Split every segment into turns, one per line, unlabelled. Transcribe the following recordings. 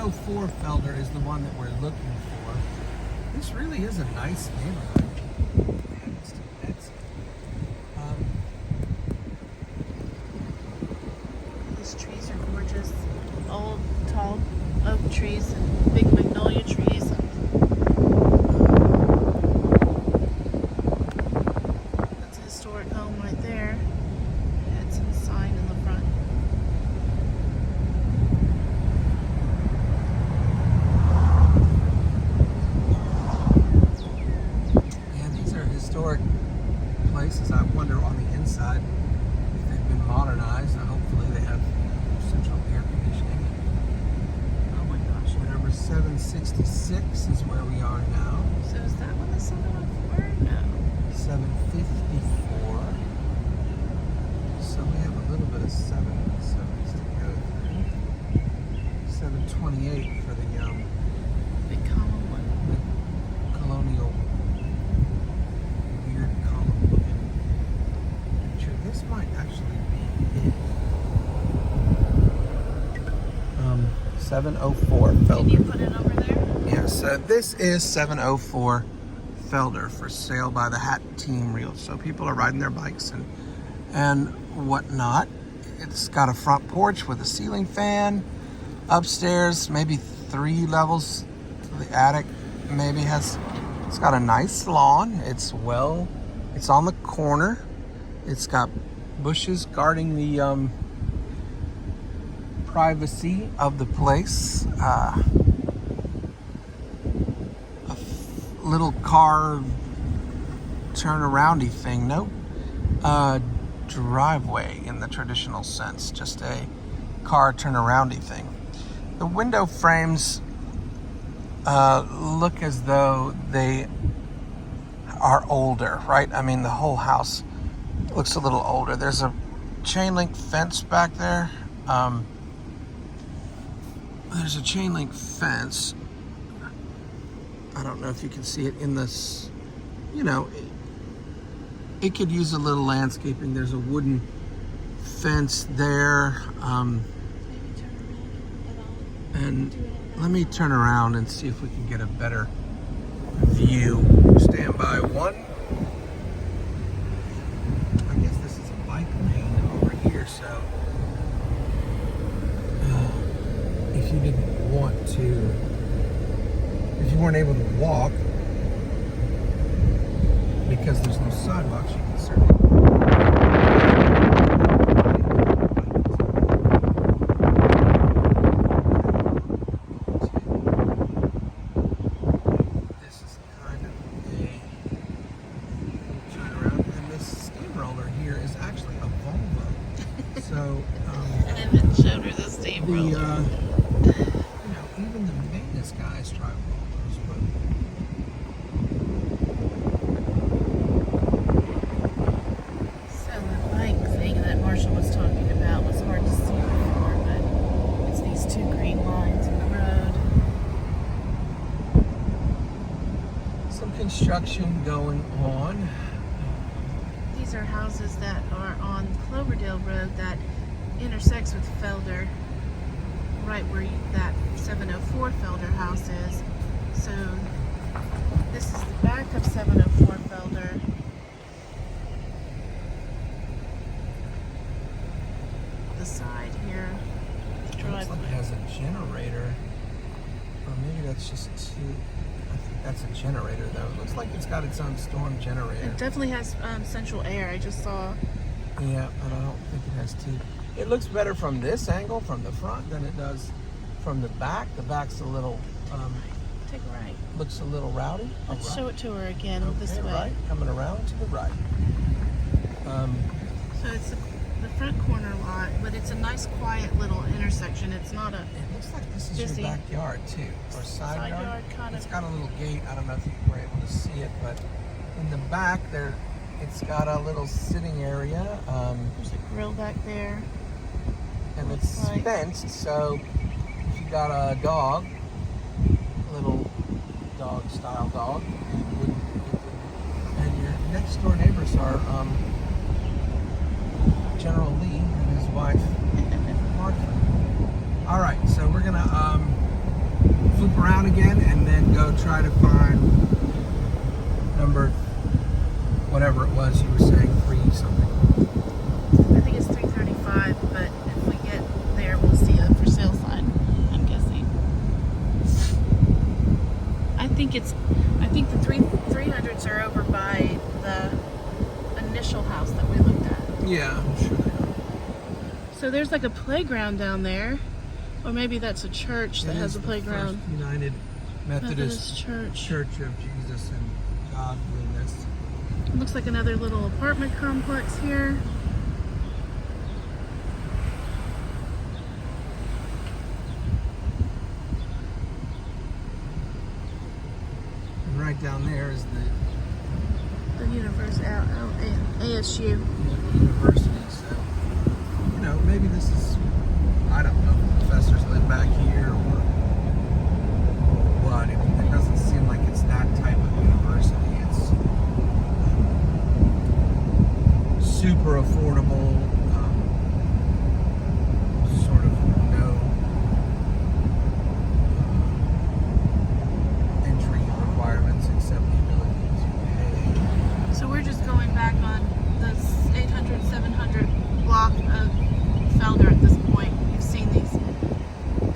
704 Felder is the one that we're looking for. This really is a nice neighborhood.
These trees are gorgeous. Old, tall oak trees and big magnolia trees. That's a historic home right there. It's a sign in the front.
Historic places. I wonder on the inside if they've been modernized. Hopefully they have central air conditioning.
Oh my gosh.
Number 766 is where we are now.
So is that one the 704? No.
754. So we have a little bit of 770s to go through. 728 for the
Big common one.
colonial column looking picture. This might actually be it. 704 Felder.
Can you put it over there?
Yeah, so this is 704 Felder for sale by the Hat Team Reels. So people are riding their bikes and whatnot. It's got a front porch with a ceiling fan. Upstairs, maybe 3 levels to the attic. Maybe it's got a nice lawn. It's on the corner. It's got bushes guarding the privacy of the place. A little car turnaroundy thing. No driveway in the traditional sense. Just a car turnaroundy thing. The window frames look as though they are older, right? I mean, the whole house looks a little older. There's a chain link fence back there. There's a chain link fence. I don't know if you can see it in this, it could use a little landscaping. There's a wooden fence there. And let me turn around and see if we can get a better view. Stand by one. I guess this is a bike lane over here, so if you weren't able to walk because there's no sidewalks, you can certainly even the maintenance guys drive Volvos, but
so the bike thing that Marshall was talking about was hard to see before, but it's these 2 green lines in the road.
some construction going on.
These are houses that are on Cloverdale Road that intersects with Felder, right where that 704 Felder house is. So this is the back of 704 Felder. The side here, the
It looks like it
driveway.
has a generator, or maybe that's just I think that's a generator though. It looks like it's got its own storm generator.
It definitely has central air. I just saw.
Yeah, but I don't think it has two. It looks better from this angle, from the front, than it does from the back. The back's a little,
Take a right.
looks a little rowdy.
Let's
Right.
show it to her again this way.
Right, coming around to the right.
So it's the front corner lot, but it's a nice, quiet little intersection. It's not a
It looks like this is
busy
your backyard too, or side yard.
kind
It's
of.
got a little gate. I don't know if you were able to see it, but in the back there, it's got a little sitting area.
There's a grill back there.
And it's
Looks like.
fenced, so if you got a dog, little dog style dog, and your next door neighbors are General Lee and his wife Martha. All right, so we're gonna go try to find number, whatever it was you were saying, 3 something.
I think it's 335, but if we get there, we'll see a for sale sign, I'm guessing. I think the 300s are over by the initial house that we looked at.
Yeah, I'm sure they are.
So there's like a playground down there, or maybe that's a church that has a
the
playground.
First United Methodist
Church.
Church of Jesus and Godliness.
It looks like another little apartment complex here.
And right down there is the
ASU.
university. So, maybe this is, I don't know, if professors live back here or what. It doesn't seem like it's that type of university. It's super affordable, sort of no entry requirements except the ability to pay.
So we're just going back on the 800, 700 block of Felder at this point. You've seen these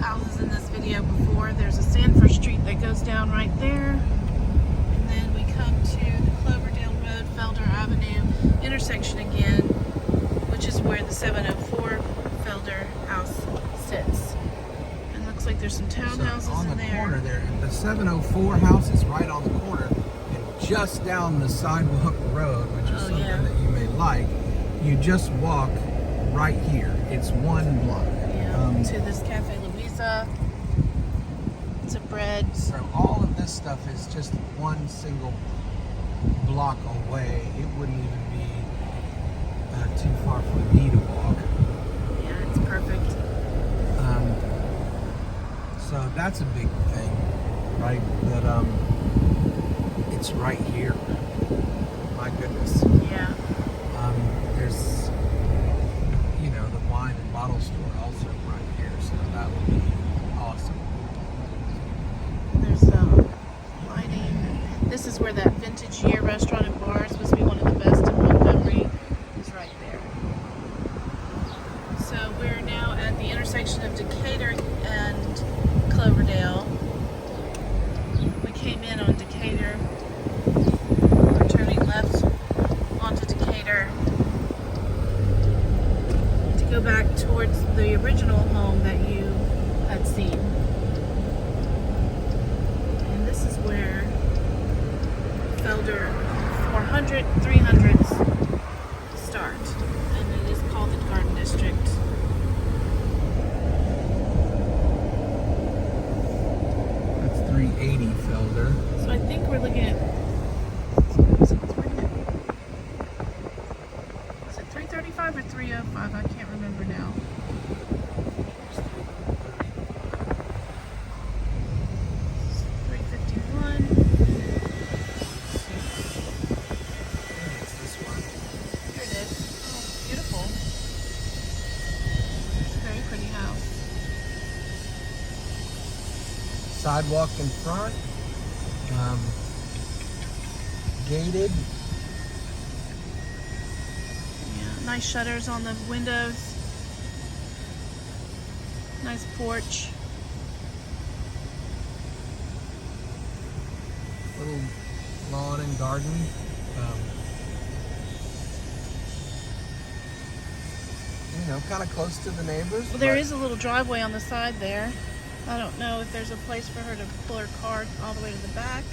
houses in this video before. There's a Sanford Street that goes down right there. And then we come to the Cloverdale Road, Felder Avenue intersection again, which is where the 704 Felder House sits. And it looks like there's some townhouses
on
in
the
there.
corner there, the 704 house is right on the corner, and just down the sidewalk road, which is something that you may like. You just walk right here. It's 1 block.
Yeah, to this Cafe Louisa. It's a bread.
So all of this stuff is just one single block away. It wouldn't even be too far for me to walk.
Yeah, it's perfect.
So that's a big thing, right? That it's right here. My goodness.
Yeah.
There's, the wine and bottle store also right here, so that would be awesome.
There's lighting. This is where that Vintage Year restaurant and bar is supposed to be one of the best in Montgomery. Is right there. So we're now at the intersection of Decatur and Cloverdale. We came in on Decatur. We're turning left onto Decatur to go back towards the original home that you had seen. And this is where Felder 400, 300s start. And it is called the Garden District.
That's 380 Felder.
So I think we're looking at, is it 335 or 305? I can't remember now. 351.
It's this one.
Here it is. Oh, beautiful. It's a very pretty house.
Sidewalk in front. Gated.
Yeah, nice shutters on the windows. Nice porch.
Little lawn and garden. Kind of close to the neighbors.
Well, there is a little driveway on the side there. I don't know if there's a place for her to pull her car all the way to the back.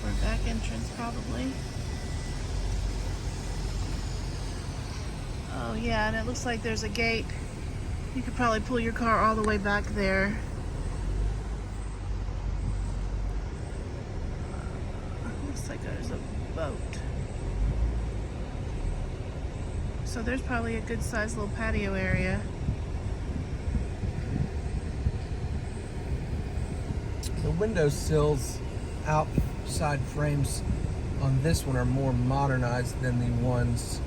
Or back entrance, probably. Oh, yeah, and it looks like there's a gate. You could probably pull your car all the way back there. Looks like there's a boat. So there's probably a good sized little patio area.
The windowsills, outside frames on this one are more modernized than the ones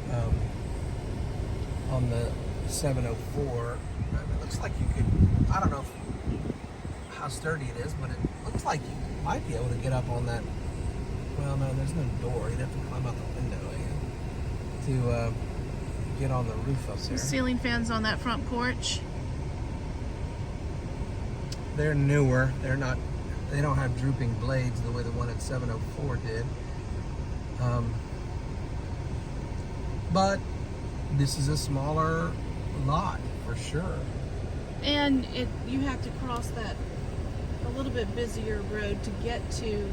on the 704. It looks like you could, I don't know how sturdy it is, but it looks like you might be able to get up on that. Well, no, there's no door. You'd have to climb out the window to get on the roof up
Some
there.
ceiling fans on that front porch.
They're newer. They don't have drooping blades the way the one at 704 did. But this is a smaller lot for sure.
And you have to cross that a little bit busier road to get to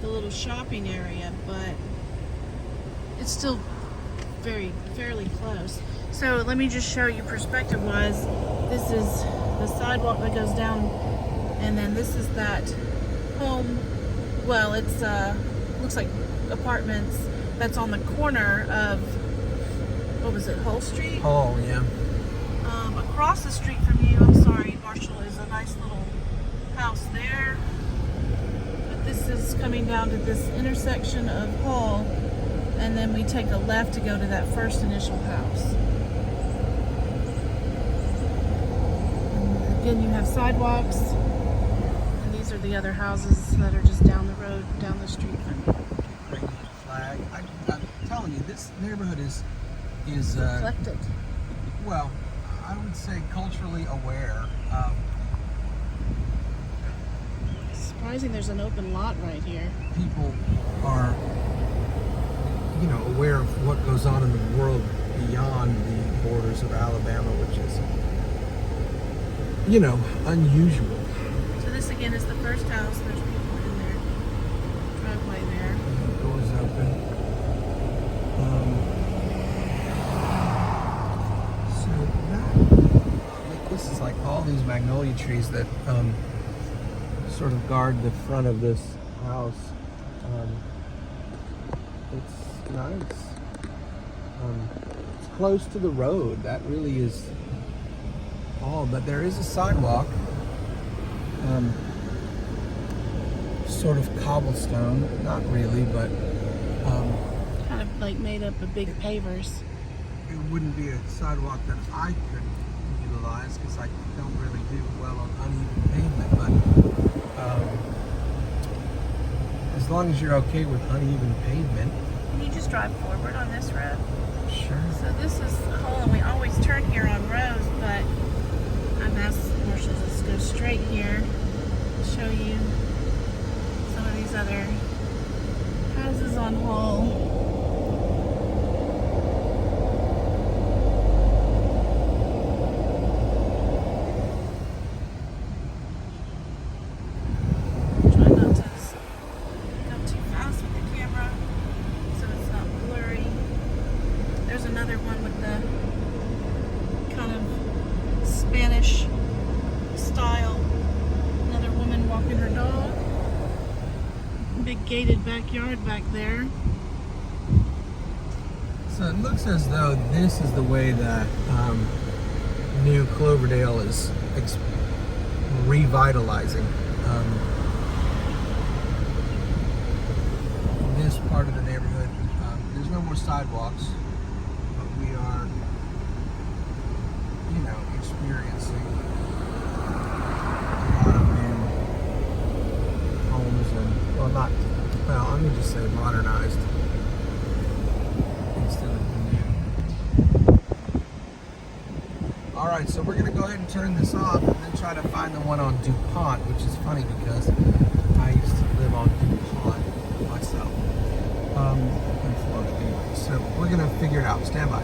the little shopping area, but it's still fairly close. So let me just show you perspective-wise. This is the sidewalk that goes down, and then this is that home. Well, it's looks like apartments that's on the corner of, what was it, Hull Street?
Oh, yeah.
Across the street from you, I'm sorry, Marshall, is a nice little house there. But this is coming down to this intersection of Hull, and then we take a left to go to that first initial house. And again, you have sidewalks, and these are the other houses that are just down the road, down the street from you.
Great flag. I'm telling you, this neighborhood is
Eclectic.
well, I would say culturally aware.
Surprising there's an open lot right here.
People are, aware of what goes on in the world beyond the borders of Alabama, which is, unusual.
So this again is the first house. There's people in their driveway there.
The door's open. This is like all these magnolia trees that sort of guard the front of this house. It's nice. It's close to the road. That really is all. But there is a sidewalk, sort of cobblestone. Not really, but
Kind of like made up of big pavers.
it wouldn't be a sidewalk that I could utilize because I don't really do well on uneven pavement, but as long as you're okay with uneven pavement.
Can you just drive forward on this road?
Sure.
So this is Hull, and we always turn here on Rose, but I've asked Marshall to just go straight here, show you some of these other houses on Hull. Try not to go too fast with the camera so it's not blurry. There's another one with the kind of Spanish style. Another woman walking her dog. Big gated backyard back there.
So it looks as though this is the way that New Cloverdale is revitalizing this part of the neighborhood. There's no more sidewalks, but we are, experiencing a lot of new homes and, let me just say modernized instead of new. All right, so we're gonna go ahead and turn this off and then try to find the one on DuPont, which is funny because I used to live on DuPont myself in Florida. Anyway, so we're gonna figure it out. Stand by.